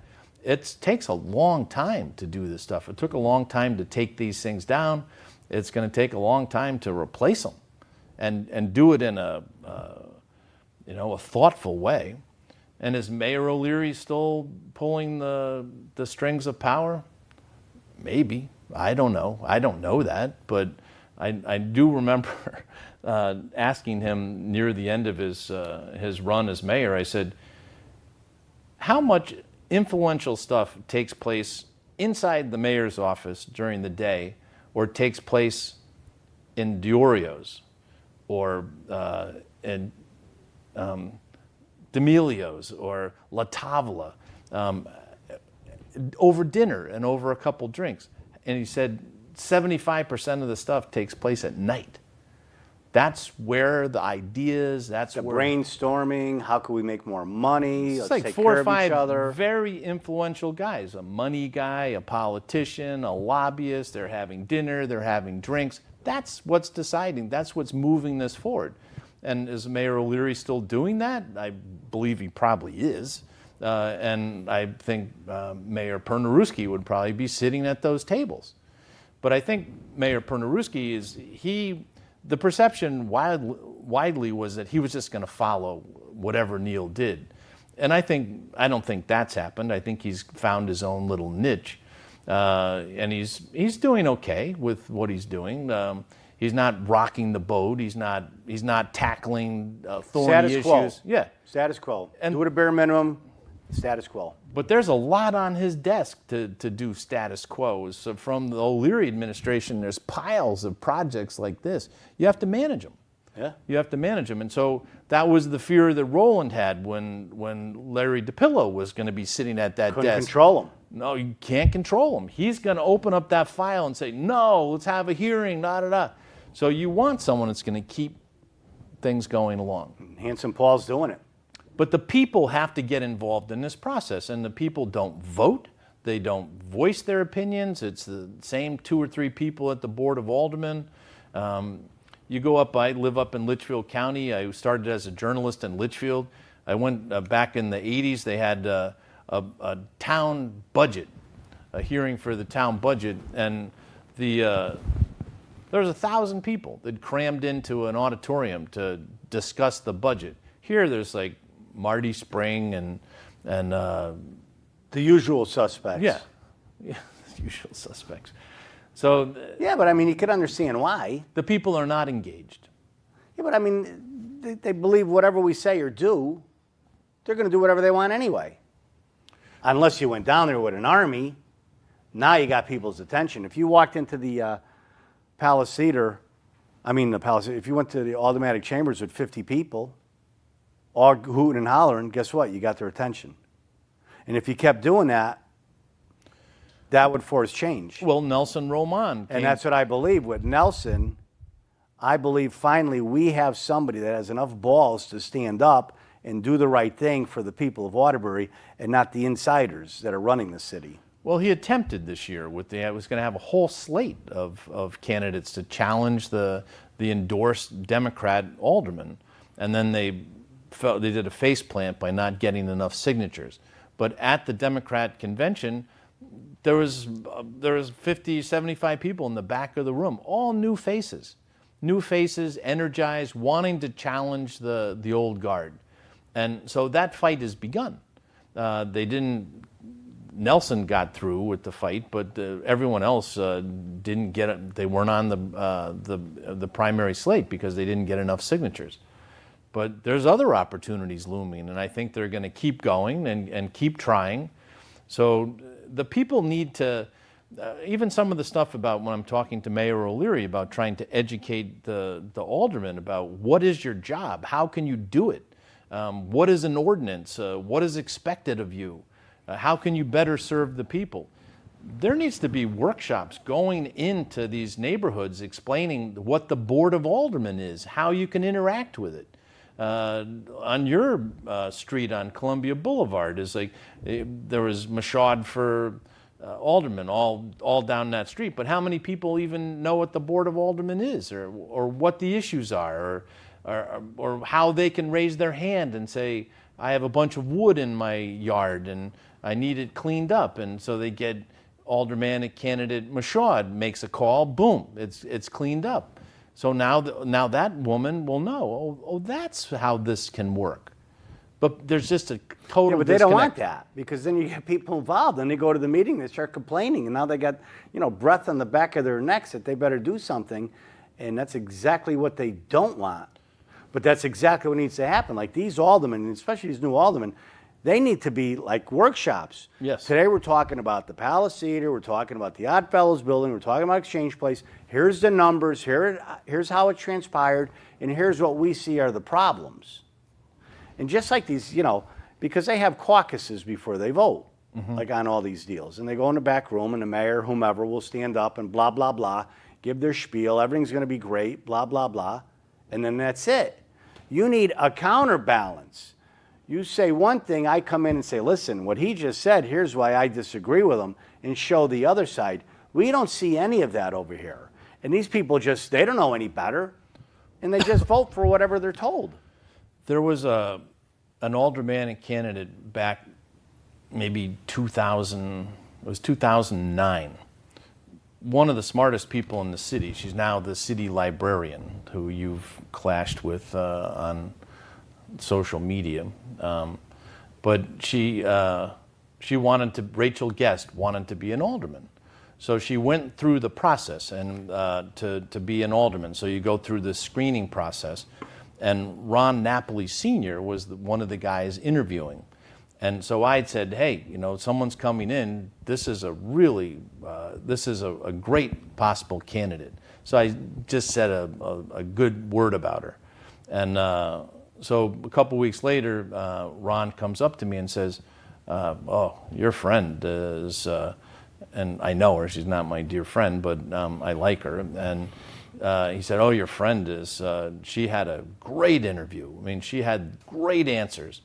It takes a long time to do this stuff. It took a long time to take these things down. It's going to take a long time to replace them, and do it in a thoughtful way. And is Mayor O'Leary still pulling the strings of power? Maybe. I don't know. I don't know that, but I do remember asking him near the end of his run as mayor. I said, how much influential stuff takes place inside the mayor's office during the day, or takes place in Diorio's or in D'Amelio's or La Tavola over dinner and over a couple drinks? And he said 75% of the stuff takes place at night. That's where the ideas, that's The where brainstorming, how can we make more money? it's Let's like take 4 care or of 5 each other. very influential guys, a money guy, a politician, a lobbyist. They're having dinner, they're having drinks. That's what's deciding. That's what's moving this forward. And is Mayor O'Leary still doing that? I believe he probably is. And I think Mayor Pernaruski would probably be sitting at those tables. But I think Mayor Pernaruski the perception widely was that he was just going to follow whatever Neil did. And I don't think that's happened. I think he's found his own little niche. And he's doing okay with what he's doing. He's not rocking the boat. He's not tackling thorny Status issues. quo. Yeah. Status quo. And- Do it a bare minimum, status quo. But there's a lot on his desk to do status quo. So from the O'Leary administration, there's piles of projects like this. You have to manage them. Yeah. You have to manage them. And so that was the fear that Roland had when Larry DiPillo was going to be sitting at that Couldn't desk. control them. No, you can't control him. He's going to open up that file and say, no, let's have a hearing, da-da-da. So you want someone that's going to keep things going along. Hanson Paul's doing it. But the people have to get involved in this process, and the people don't vote. They don't voice their opinions. It's the same 2 or 3 people at the Board of Aldermen. You go up, I live up in Litchfield County. I started as a journalist in Litchfield. I went back in the 80s. They had a town budget, a hearing for the town budget, and there was 1,000 people that crammed into an auditorium to discuss the budget. Here, there's like Marty Spring and The usual suspects. yeah, the usual suspects. So Yeah, but I mean, you could understand why. the people are not engaged. Yeah, but I mean, they believe whatever we say or do, they're going to do whatever they want anyway. Unless you went down there with an army, now you got people's attention. If you walked into the Palace Theater, if you went to the Aldermanic Chambers with 50 people, all hooting and hollering, guess what? You got their attention. And if you kept doing that, that would force change. Well, Nelson Roman came. And that's what I believe. With Nelson, I believe finally we have somebody that has enough balls to stand up and do the right thing for the people of Waterbury and not the insiders that are running the city. Well, he attempted this year it was going to have a whole slate of candidates to challenge the endorsed Democrat alderman, and then they did a faceplant by not getting enough signatures. But at the Democrat convention, there was 50, 75 people in the back of the room, all new faces, energized, wanting to challenge the old guard. And so that fight has begun. Nelson got through with the fight, but everyone else didn't get it. They weren't on the primary slate because they didn't get enough signatures. But there's other opportunities looming, and I think they're going to keep going and keep trying. So the people need to, even some of the stuff about when I'm talking to Mayor O'Leary about trying to educate the aldermen about what is your job, how can you do it, what is an ordinance, what is expected of you, how can you better serve the people. There needs to be workshops going into these neighborhoods explaining what the Board of Aldermen is, how you can interact with it. On your street on Columbia Boulevard there was Mashad for aldermen all down that street, but how many people even know what the Board of Aldermen is or what the issues are or how they can raise their hand and say, I have a bunch of wood in my yard and I need it cleaned up, and so they get aldermanic candidate Mashad makes a call, boom, it's cleaned up. So now that woman will know, oh, that's how this can work. But there's just a total Yeah, but they don't want disconnect. that because then you get people involved and they go to the meeting, they start complaining, and now they got, breath on the back of their necks that they better do something, and that's exactly what they don't want. But that's exactly what needs to happen. Like these aldermen, especially these new aldermen, they need to be like workshops. Yes. Today we're talking about the Palace Theater, we're talking about the Odd Fellows building, we're talking about Exchange Place. Here's the numbers, here's how it transpired, and here's what we see are the problems. And just like these, because they have caucuses before they vote, like on all these deals. And they go in the back room and the mayor, whomever, will stand up and blah, blah, blah, give their spiel, everything's going to be great, blah, blah, blah. And then that's it. You need a counterbalance. You say one thing, I come in and say, listen, what he just said, here's why I disagree with him, and show the other side. We don't see any of that over here. And these people they don't know any better, and they just vote for whatever they're told. There was an aldermanic candidate back maybe 2009. One of the smartest people in the city. She's now the city librarian who you've clashed with on social media. But Rachel Guest wanted to be an alderman. So she went through the process and to be an alderman. So you go through the screening process. And Ron Napoli Sr. was one of the guys interviewing. And so I said, hey, someone's coming in. This is a great possible candidate. So I just said a good word about her. And so a couple weeks later, Ron comes up to me and says, oh, your friend is, and I know her, she's not my dear friend, but I like her. And he said, "Oh, your friend is. She had a great interview. I mean, she had great answers."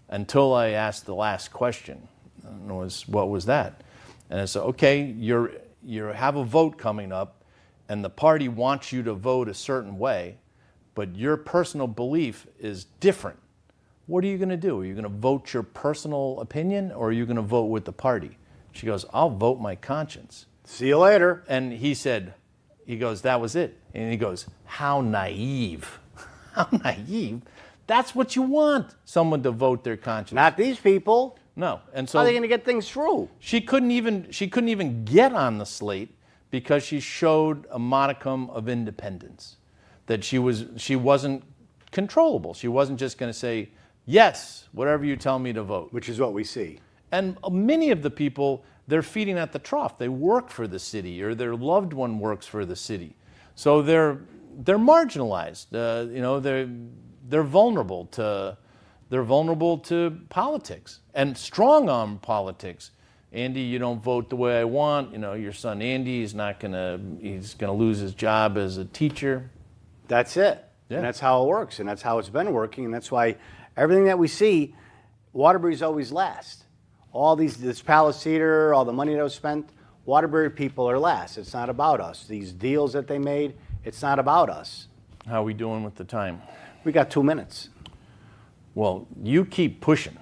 Until I asked the last question, and what was that? And I said, "Okay, you have a vote coming up, and the party wants you to vote a certain way, but your personal belief is different. What are you going to do? Are you going to vote your personal opinion, or are you going to vote with the party?" She goes, "I'll vote my conscience." See you later. And he goes, "That was it." And he goes, "How naive." How naive? That's what you want, someone to vote their conscience. Not these people. No. And How are they so going to get things through? she couldn't even get on the slate because she showed a modicum of independence. That she wasn't controllable. She wasn't just going to say, "Yes, whatever you tell me to vote." Which is what we see. And many of the people, they're feeding at the trough. They work for the city, or their loved one works for the city. So they're marginalized. They're vulnerable to politics and strong-arm politics. "Andy, you don't vote the way I want. Your son Andy he's gonna lose his job as a teacher." That's it. Yeah. And that's how it works, and that's how it's been working, and that's why everything that we see, Waterbury's always last. All this Palace Theater, all the money that was spent, Waterbury people are last. It's not about us. These deals that they made, it's not about us. How are we doing with the time? We got 2 minutes. Well, you keep pushing.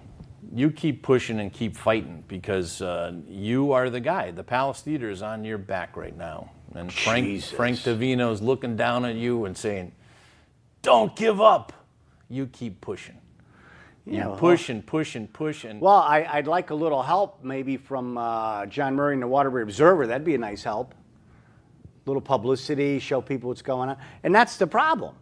You keep pushing and keep fighting because you are the guy. The Palace Theater is on your back right now. And Frank Davino's looking down at you and saying, "Don't give up." You keep pushing. You push and push and push. And Well, I'd like a little help maybe from John Murray and the Waterbury Observer. That'd be a nice help. Little publicity, show people what's going on. And that's the problem.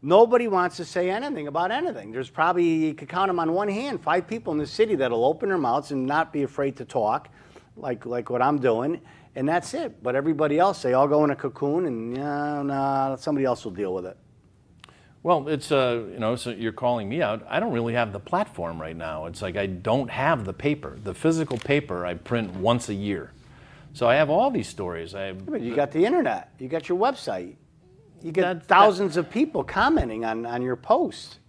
Nobody wants to say anything about anything. There's probably, you could count them on one hand, 5 people in the city that'll open their mouths and not be afraid to talk, like what I'm doing, and that's it. But everybody else, they all go in a cocoon, and somebody else will deal with it. well, it's so you're calling me out. I don't really have the platform right now. It's like I don't have the paper, the physical paper. I print once a year, so I have all these stories. But you got the internet, you got your website. You get thousands of people commenting on your post.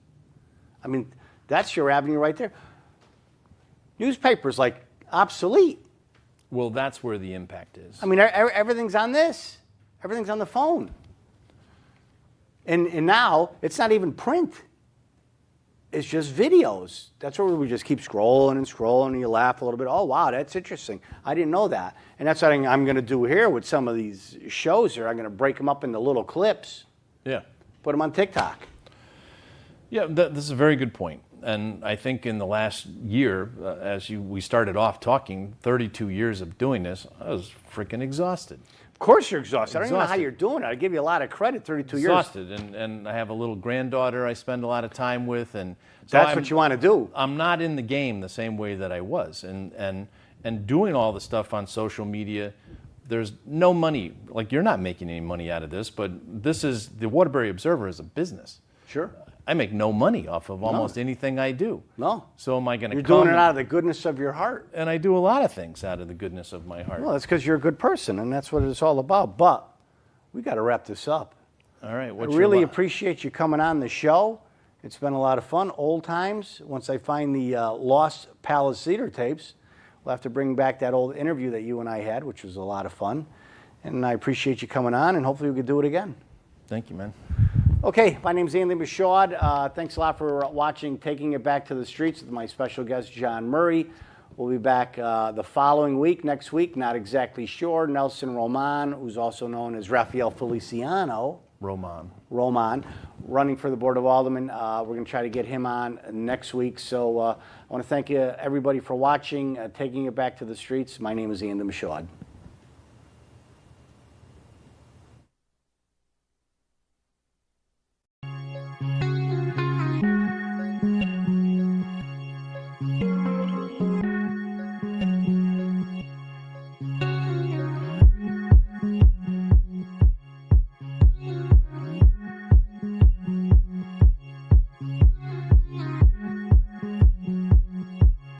I mean, that's your avenue right there. Newspapers like obsolete. Well, that's where the impact is. I mean, everything's on this. Everything's on the phone. And now it's not even print. It's just videos. That's where we just keep scrolling and scrolling, and you laugh a little bit. Oh, wow, that's interesting. I didn't know that. And that's what I'm going to do here with some of these shows here. I'm going to break them up into little clips, Yeah. put them on TikTok. Yeah, this is a very good point. And I think in the last year, we started off talking, 32 years of doing this, I was freaking exhausted. Of course you're exhausted. I don't even know how Exhausted. you're doing it. I give you a lot of credit, 32 years. Exhausted, and I have a little granddaughter I spend a lot of time with, and so That's what you want to do. I'm not in the game the same way that I was, and doing all the stuff on social media. There's no money. Like, you're not making any money out of this, but this is the Waterbury Observer is a business. Sure. I make no money off of almost anything I do. No. So am I going to? You're doing it out of the goodness of your heart. And I do a lot of things out of the goodness of my heart. Well, that's because you're a good person, and that's what it's all about. But we got to wrap this up. All right. I really appreciate you coming on the show. It's been a lot of fun. Old times. Once I find the lost Palace Theater tapes, we'll have to bring back that old interview that you and I had, which was a lot of fun. And I appreciate you coming on, and hopefully we could do it again. Thank you, man. Okay, my name's Andy Michaud. Thanks a lot for watching Taking It Back to the Streets with my special guest, John Murray. We'll be back the following week, next week, not exactly sure. Nelson Roman, who's also known as Rafael Feliciano. Roman, running for the Board of Aldermen. We're going to try to get him on next week. So I want to thank you, everybody, for watching Taking It Back to the Streets. My name is Andy Michaud.